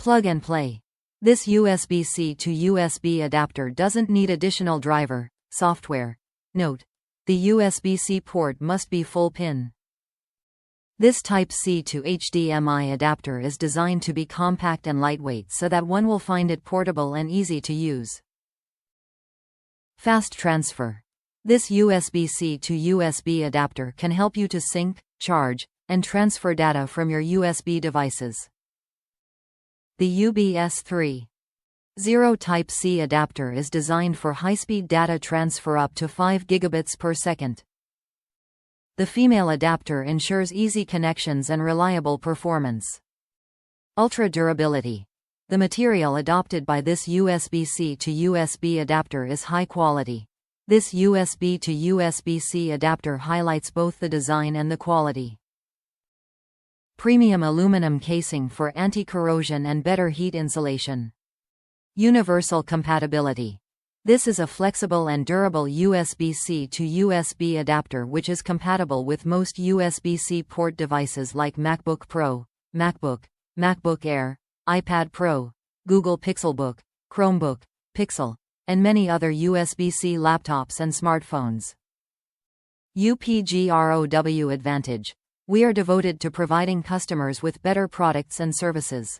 Plug and play. This USB-C to USB adapter doesn't need additional driver, software. Note: the USB-C port must be full pin. This Type-C to HDMI adapter is designed to be compact and lightweight so that one will find it portable and easy to use. Fast transfer. This USB-C to USB adapter can help you to sync, charge, and transfer data from your USB devices. The UBS 3.0 Type-C adapter is designed for high-speed data transfer up to 5 gigabits per second. The female adapter ensures easy connections and reliable performance. Ultra durability. The material adopted by this USB-C to USB adapter is high quality. This USB to USB-C adapter highlights both the design and the quality. Premium aluminum casing for anti-corrosion and better heat insulation. Universal compatibility. This is a flexible and durable USB-C to USB adapter which is compatible with most USB-C port devices like MacBook Pro, MacBook, MacBook Air, iPad Pro, Google Pixelbook, Chromebook, Pixel, and many other USB-C laptops and smartphones. UPGROW advantage. We are devoted to providing customers with better products and services.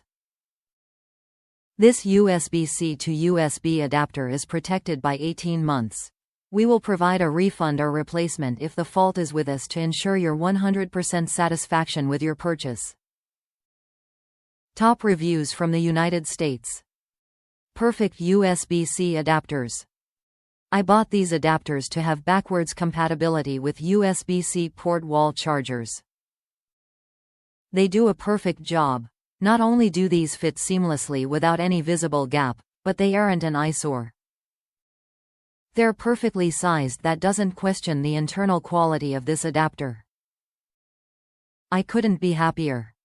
This USB-C to USB adapter is protected by 18 months. We will provide a refund or replacement if the fault is with us to ensure your 100% satisfaction with your purchase. Top reviews from the United States. Perfect USB-C adapters. I bought these adapters to have backwards compatibility with USB-C port wall chargers. They do a perfect job. Not only do these fit seamlessly without any visible gap, but they aren't an eyesore. They're perfectly sized that doesn't question the internal quality of this adapter. I couldn't be happier.